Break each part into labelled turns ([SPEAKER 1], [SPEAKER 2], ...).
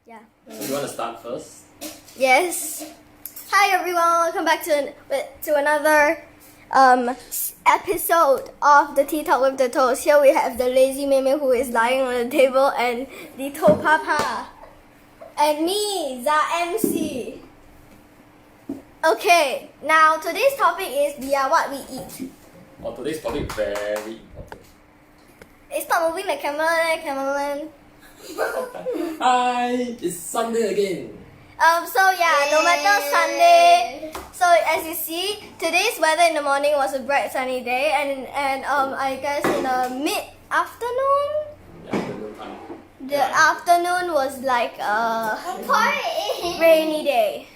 [SPEAKER 1] Yeah.
[SPEAKER 2] So you want to start first?
[SPEAKER 1] Yes. Hi everyone, welcome back to another episode of the Tea Talk with the Tohs. Here we have the lazy meme who is lying on the table and the Toh Papa. And me, the MC. Okay, now today's topic is what we eat.
[SPEAKER 2] Oh, today's topic very important.
[SPEAKER 1] Stop moving the cameraman.
[SPEAKER 2] Hi, it's Sunday again.
[SPEAKER 1] No matter Sunday. So as you see, today's weather in the morning was a bright sunny day, and I guess in the mid-afternoon,
[SPEAKER 2] The afternoon time.
[SPEAKER 1] the afternoon was like a rainy day,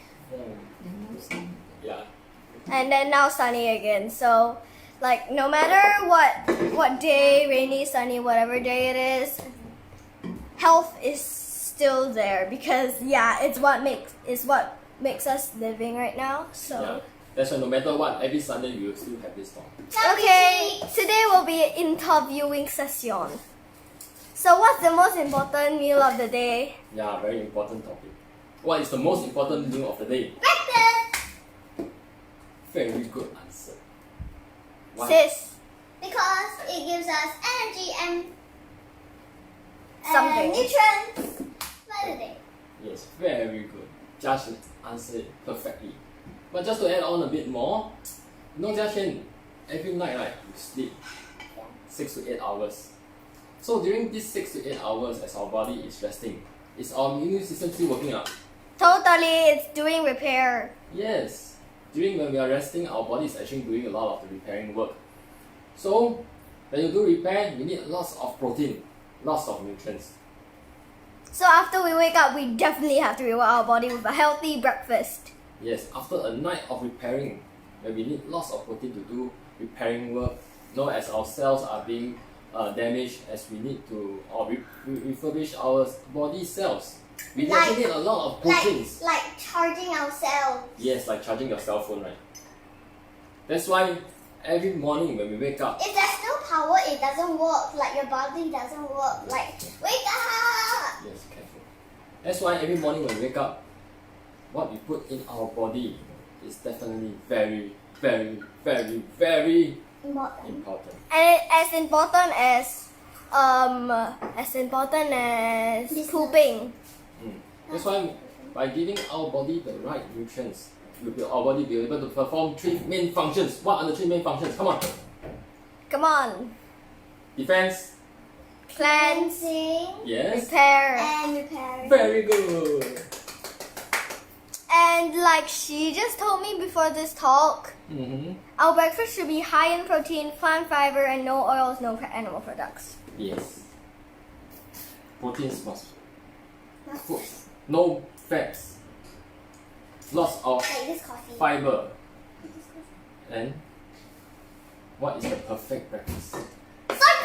[SPEAKER 2] Yeah.
[SPEAKER 1] and then now sunny again. So, like no matter what day, rainy, sunny, whatever day it is, health is still there because it's what makes us living right now. So.
[SPEAKER 2] Yeah. That's why no matter what, every Sunday we will still have this talk.
[SPEAKER 1] Okay, today will be an interviewing session. So what's the most important meal of the day?
[SPEAKER 2] Yeah, very important topic. What is the most important meal of the day?
[SPEAKER 3] Breakfast!
[SPEAKER 2] Very good answer. Why?
[SPEAKER 1] Sis,
[SPEAKER 3] Because it gives us energy and
[SPEAKER 1] Something.
[SPEAKER 3] nutrients for the day.
[SPEAKER 2] Yes, very good. Just answered it perfectly. But just to add on a bit more, you know, Jiaxuan, every night, right, you sleep 6 to 8 hours. So during these 6 to 8 hours, as our body is resting, is our immune system still working out?
[SPEAKER 1] totally, it's doing repair.
[SPEAKER 2] Yes. During when we are resting, our body is actually doing a lot of the repairing work. So when you do repair, you need lots of protein, lots of nutrients.
[SPEAKER 1] So after we wake up, we definitely have to reward our body with a healthy breakfast.
[SPEAKER 2] Yes, after a night of repairing, where we need lots of protein to do repairing work, as our cells are being damaged, as we need to refurbish our body cells. We
[SPEAKER 3] Like-
[SPEAKER 2] actually need a lot of proteins.
[SPEAKER 3] Like charging ourselves.
[SPEAKER 2] Yes, like charging your cell phone, right? That's why every morning when we wake up,
[SPEAKER 3] If there's no power, it doesn't work. Like your body doesn't work. Like, wake up!
[SPEAKER 2] yes, careful. That's why every morning when we wake up, what we put in our body is definitely very, very, very, very
[SPEAKER 3] Important.
[SPEAKER 2] important.
[SPEAKER 1] And as important as
[SPEAKER 3] Business.
[SPEAKER 1] pooping.
[SPEAKER 2] That's why by giving our body the right nutrients, our body will be able to perform 3 main functions. What are the 3 main functions? Come on.
[SPEAKER 1] Come on.
[SPEAKER 2] Defense.
[SPEAKER 1] Cleanse,
[SPEAKER 3] Cleansing
[SPEAKER 2] Yes.
[SPEAKER 1] repair.
[SPEAKER 3] and repairing.
[SPEAKER 2] Very good.
[SPEAKER 1] And like she just told me before this talk, our breakfast should be high in protein, plant fiber, and no oils, no animal products.
[SPEAKER 2] Yes. Proteins must. Food. No fats. Lots of
[SPEAKER 3] Like this coffee.
[SPEAKER 2] fiber. And what is the perfect breakfast?
[SPEAKER 3] Soy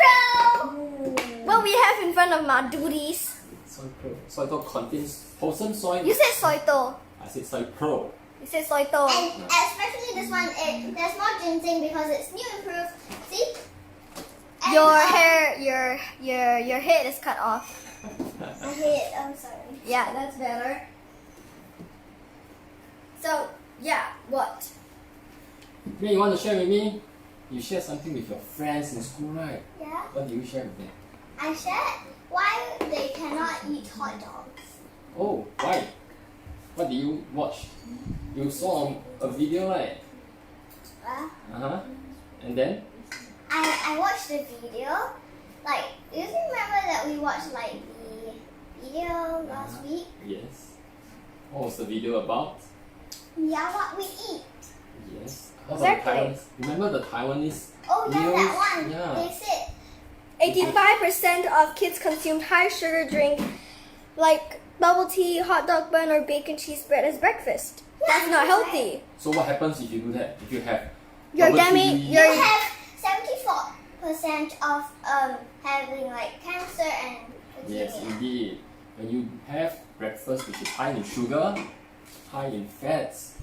[SPEAKER 1] What we have in front of my duties.
[SPEAKER 2] Soy Pro. Soy Pro contains wholesome soy.
[SPEAKER 1] You said soito.
[SPEAKER 2] I said Soy Pro.
[SPEAKER 1] You said soito.
[SPEAKER 3] And especially this one, there's more ginseng because it's new and improved. See? And,
[SPEAKER 1] Your hair, your head is cut off.
[SPEAKER 3] My head, I'm sorry.
[SPEAKER 1] Yeah, that's better. So what?
[SPEAKER 2] May you want to share with me? You share something with your friends in school, right?
[SPEAKER 3] Yeah?
[SPEAKER 2] What do you share with them?
[SPEAKER 3] I said why they cannot eat hot dogs.
[SPEAKER 2] Oh, why? What did you watch? You saw a video, right? Uh-huh. And then?
[SPEAKER 3] I watched the video. Like, do you remember that we watched like the video last week?
[SPEAKER 2] Yes. What was the video about?
[SPEAKER 3] Yeah, what we eat.
[SPEAKER 2] Yes. How about
[SPEAKER 1] Exactly.
[SPEAKER 2] the Taiwanese? Remember the Taiwanese
[SPEAKER 3] Oh yeah,
[SPEAKER 2] news?
[SPEAKER 3] that one.
[SPEAKER 2] Yeah.
[SPEAKER 3] They said
[SPEAKER 1] 85% of kids consumed high sugar drink like bubble tea, hot dog bun, or bacon cheese bread as breakfast. That's not healthy.
[SPEAKER 2] So what happens if you do that? If you have
[SPEAKER 1] You're
[SPEAKER 2] bubble
[SPEAKER 1] damning-
[SPEAKER 2] tea,
[SPEAKER 3] you have 74% of having like cancer and
[SPEAKER 2] Yes,
[SPEAKER 3] leukemia.
[SPEAKER 2] indeed. When you have breakfast which is high in sugar, high in fats,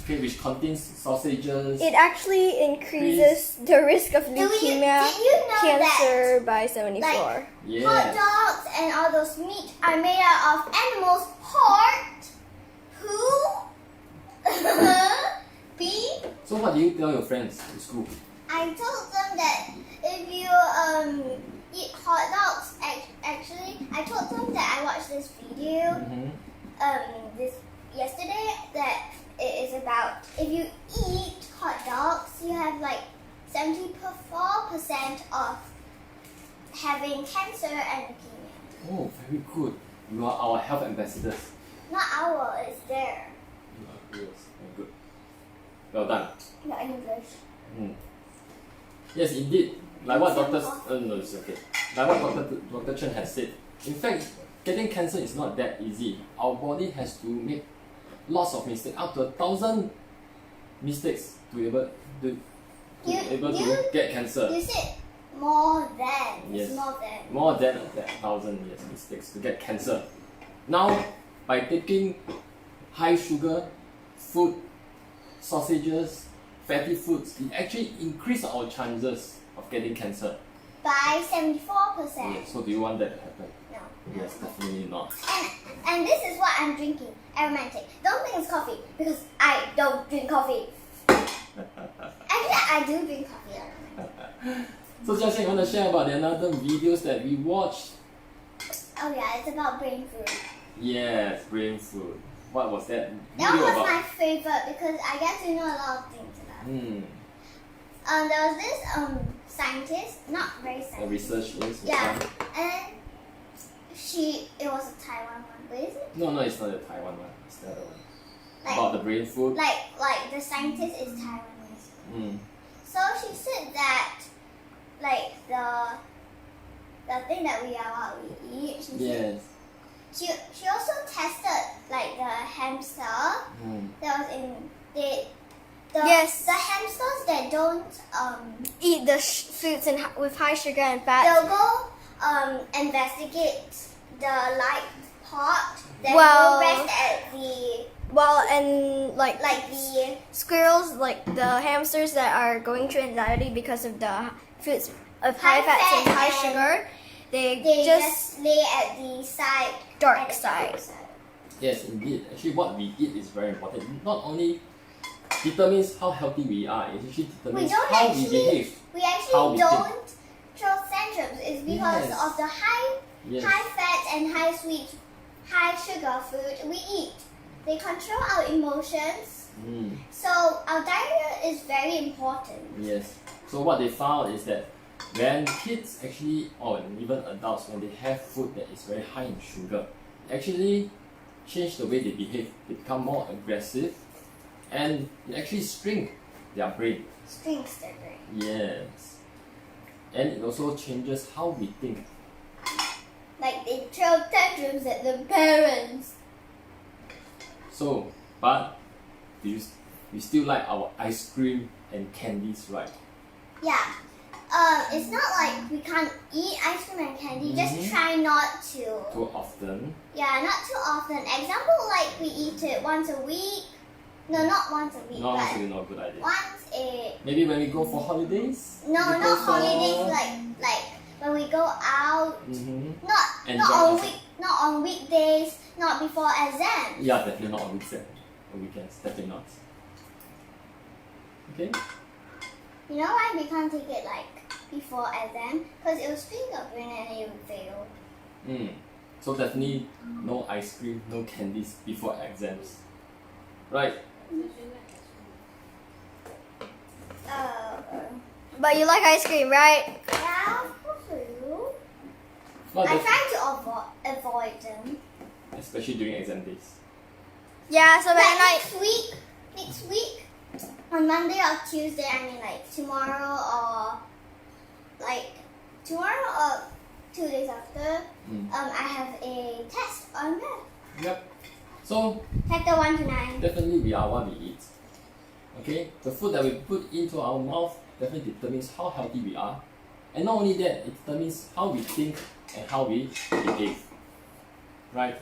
[SPEAKER 2] okay, which contains sausages.
[SPEAKER 1] It actually increases the risk of leukemia,
[SPEAKER 3] Did you know
[SPEAKER 1] cancer by 74.
[SPEAKER 3] Hot
[SPEAKER 2] Yes.
[SPEAKER 3] dogs and all those meat are made out of animals' heart, poo, pee.
[SPEAKER 2] So what do you tell your friends in school?
[SPEAKER 3] I told them that if you eat hot dogs, actually, I told them that I watched this video this yesterday that it is about if you eat hot dogs, you have like 74% of having cancer and leukemia.
[SPEAKER 2] Oh, very good. You are our health ambassadors.
[SPEAKER 3] Not our, it's there.
[SPEAKER 2] Yes, very good. Well done.
[SPEAKER 3] Not English.
[SPEAKER 2] Yes, indeed. Like what
[SPEAKER 3] Some
[SPEAKER 2] Dr. No, it's okay. Like what Dr. Chen has said. In fact, getting cancer is not that easy. Our body has to make lots of mistakes, up to 1,000 mistakes to be able to get cancer.
[SPEAKER 3] You said more than.
[SPEAKER 2] Yes.
[SPEAKER 3] It's more than.
[SPEAKER 2] More than 1,000 mistakes to get cancer. Now, by taking high sugar food, sausages, fatty foods, it actually increase our chances of getting cancer.
[SPEAKER 3] By 74%.
[SPEAKER 2] Yes. So do you want that to happen?
[SPEAKER 3] No.
[SPEAKER 2] Yes, definitely not.
[SPEAKER 3] And this is what I'm drinking. Aromatic. Don't think it's coffee because I don't drink coffee. Actually, I do drink coffee.
[SPEAKER 2] So Jiaxian, you want to share about the another videos that we watched?
[SPEAKER 3] Oh yeah, it's about brain food.
[SPEAKER 2] Yes, brain food. What was that
[SPEAKER 3] That
[SPEAKER 2] video
[SPEAKER 3] was
[SPEAKER 2] about?
[SPEAKER 3] my favorite because I get to know a lot of things about it. There was this scientist, not very
[SPEAKER 2] A
[SPEAKER 3] scientist.
[SPEAKER 2] research is
[SPEAKER 3] Yeah, and it was a Taiwan one, but is it?
[SPEAKER 2] No, it's not the Taiwan one. It's the other one.
[SPEAKER 3] Like,
[SPEAKER 2] About the brain food.
[SPEAKER 3] like the scientist is Taiwanese. So she said that, like the thing that we eat. She said,
[SPEAKER 2] Yes.
[SPEAKER 3] she also tested like the hamster that was in
[SPEAKER 1] Yes.
[SPEAKER 3] the hamsters that don't
[SPEAKER 1] Eat the foods with high sugar and fat.
[SPEAKER 3] they'll go investigate the light pot that
[SPEAKER 1] Well-
[SPEAKER 3] will rest at the
[SPEAKER 1] Well, and like
[SPEAKER 3] the
[SPEAKER 1] squirrels, like the hamsters that are going through anxiety because of the foods of high
[SPEAKER 3] High
[SPEAKER 1] fats and
[SPEAKER 3] fat
[SPEAKER 1] high
[SPEAKER 3] and
[SPEAKER 1] sugar, they
[SPEAKER 3] they
[SPEAKER 1] just
[SPEAKER 3] just lay at the side
[SPEAKER 1] dark
[SPEAKER 3] at the
[SPEAKER 1] side.
[SPEAKER 3] dark side.
[SPEAKER 2] Yes, indeed. Actually, what we eat is very important. Not only determines how healthy we are, it actually
[SPEAKER 3] We
[SPEAKER 2] determines
[SPEAKER 3] don't
[SPEAKER 2] how we
[SPEAKER 3] actually
[SPEAKER 2] behave.
[SPEAKER 3] we
[SPEAKER 2] how
[SPEAKER 3] actually
[SPEAKER 2] we
[SPEAKER 3] don't throw tantrums. It's because
[SPEAKER 2] Yes.
[SPEAKER 3] of the
[SPEAKER 2] Yes.
[SPEAKER 3] high fat and high sweet, high sugar food we eat. They control our emotions. So our diet is very important.
[SPEAKER 2] Yes. So what they found is that when kids actually, or even adults, when they have food that is very high in sugar, actually change the way they behave. They become more aggressive, and it actually shrink their brain.
[SPEAKER 3] Strings their brain.
[SPEAKER 2] Yes. And it also changes how we think.
[SPEAKER 3] Like they throw tantrums at the parents.
[SPEAKER 2] So, but we still like our ice cream and candies, right?
[SPEAKER 3] Yeah. It's not like we can't eat ice cream and candy. Just try not to.
[SPEAKER 2] Too often.
[SPEAKER 3] Yeah, not too often. Example, like we eat it once a week. No, not once a week,
[SPEAKER 2] No,
[SPEAKER 3] but
[SPEAKER 2] it's really not a good idea.
[SPEAKER 3] once a.
[SPEAKER 2] Maybe when we go for holidays.
[SPEAKER 3] No,
[SPEAKER 2] we
[SPEAKER 3] not
[SPEAKER 2] go for-
[SPEAKER 3] holidays. Like when we go out.
[SPEAKER 2] And
[SPEAKER 3] Not on weekdays. Not before exams.
[SPEAKER 2] Yeah, definitely not on weekends. On weekends, definitely not. Okay.
[SPEAKER 3] You know why we can't take it like before exam? Because it will strain your brain and it will fail.
[SPEAKER 2] So definitely no ice cream, no candies before exams. Right.
[SPEAKER 1] But you like ice cream, right?
[SPEAKER 3] Yeah, of course I do.
[SPEAKER 2] Well,
[SPEAKER 3] I try to avoid them.
[SPEAKER 2] especially during exam days.
[SPEAKER 1] Yeah, so
[SPEAKER 3] Like
[SPEAKER 1] at night.
[SPEAKER 3] next week, on Monday or Tuesday, I mean like tomorrow or 2 days after, I have a test on math.
[SPEAKER 2] Yep. So
[SPEAKER 3] Factor 1 to 9.
[SPEAKER 2] definitely we are what we eat. Okay? The food that we put into our mouth definitely determines how healthy we are. And not only that, it determines how we think and how we behave. Right?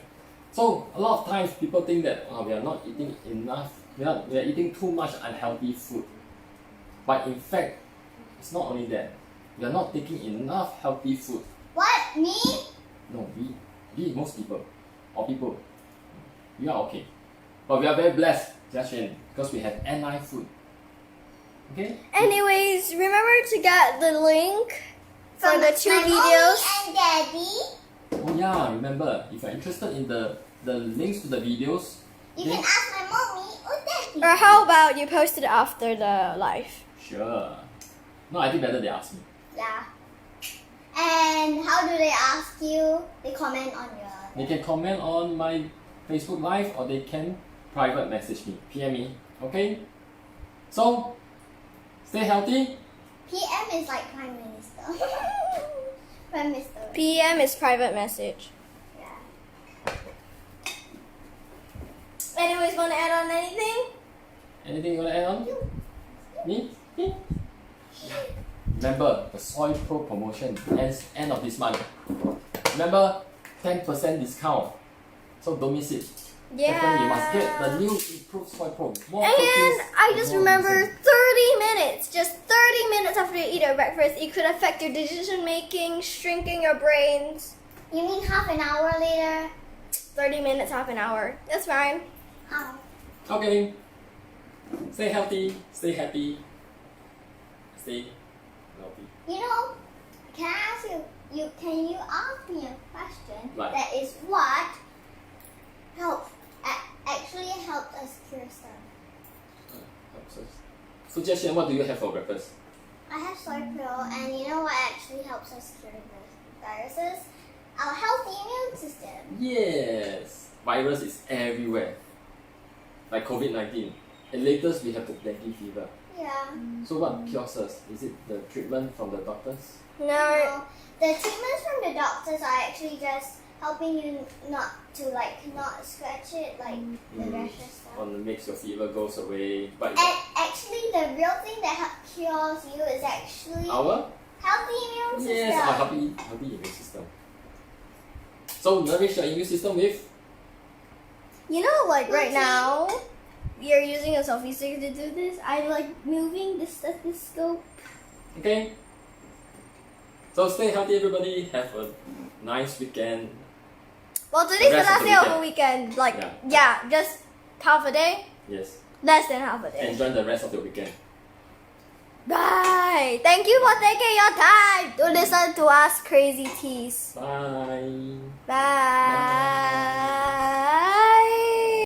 [SPEAKER 2] So a lot of times people think that we are not eating enough, we are eating too much unhealthy food. But in fact, it's not only that. We are not taking enough healthy food.
[SPEAKER 3] What? Me?
[SPEAKER 2] No, we most people, all people, we are okay. But we are very blessed, Jiaxuan, because we have NI food. Okay?
[SPEAKER 1] Anyways, remember to get the link for
[SPEAKER 3] From
[SPEAKER 1] the 2
[SPEAKER 3] my
[SPEAKER 1] videos.
[SPEAKER 3] mommy and daddy.
[SPEAKER 2] Oh yeah, remember, if you're interested in the links to the videos,
[SPEAKER 3] You can ask my mommy or daddy.
[SPEAKER 1] Or how about you post it after the live?
[SPEAKER 2] sure. No, I think better they ask me.
[SPEAKER 3] Yeah. And how do they ask you? They comment on your.
[SPEAKER 2] They can comment on my Facebook Live or they can private message me, PM me. Okay? So, stay healthy.
[SPEAKER 3] PM is like Prime Minister. Prime Minister.
[SPEAKER 1] PM is private message.
[SPEAKER 3] Yeah.
[SPEAKER 1] Anyways, want to add on anything?
[SPEAKER 2] Anything you want to add on? Me? Me? Remember, the Soy Pro promotion ends end of this month. Remember, 10% discount. So don't miss it.
[SPEAKER 1] Yeah.
[SPEAKER 2] Definitely, you must get the new improved Soy Pro. More
[SPEAKER 1] And
[SPEAKER 2] proteins,
[SPEAKER 1] I just
[SPEAKER 2] more
[SPEAKER 1] remember
[SPEAKER 2] reason.
[SPEAKER 1] 30 minutes, just 30 minutes after you eat your breakfast, it could affect your decision making, shrinking your brains.
[SPEAKER 3] You mean half an hour later?
[SPEAKER 1] 30 minutes, half an hour. That's fine.
[SPEAKER 3] How?
[SPEAKER 2] Okay. Stay healthy, stay happy, stay healthy.
[SPEAKER 3] You know, can I ask you? Can you ask me a question?
[SPEAKER 2] Right.
[SPEAKER 3] That is what actually helped us cure stuff.
[SPEAKER 2] So Jiaxuan, what do you have for breakfast?
[SPEAKER 3] I have soy pill, and you know what actually helps us cure the viruses? Our healthy immune system.
[SPEAKER 2] Yes. Virus is everywhere. Like COVID-19. And latest we have the dengue fever.
[SPEAKER 3] Yeah.
[SPEAKER 2] So what cures us? Is it the treatment from the doctors?
[SPEAKER 1] No.
[SPEAKER 3] No, the treatments from the doctors are actually just helping you not scratch it like the rashes stuff.
[SPEAKER 2] Or makes your fever goes away. But
[SPEAKER 3] And actually, the real thing that cures you is actually
[SPEAKER 2] our
[SPEAKER 3] healthy immune system.
[SPEAKER 2] yes, our healthy immune system. So nourish your immune system with
[SPEAKER 1] You know, like right
[SPEAKER 3] Routine.
[SPEAKER 1] now, you're using a selfie stick to do this. I'm like moving the stethoscope.
[SPEAKER 2] okay. So stay healthy everybody, have a nice weekend.
[SPEAKER 1] Well, today's the
[SPEAKER 2] Rest of
[SPEAKER 1] last
[SPEAKER 2] the
[SPEAKER 1] day of the weekend. Like,
[SPEAKER 2] Yeah.
[SPEAKER 1] just half a day.
[SPEAKER 2] Yes.
[SPEAKER 1] Less than half a day.
[SPEAKER 2] Enjoy the rest of the weekend.
[SPEAKER 1] Bye. Thank you for taking your time to listen to us crazy teas.
[SPEAKER 2] Bye.
[SPEAKER 1] Bye.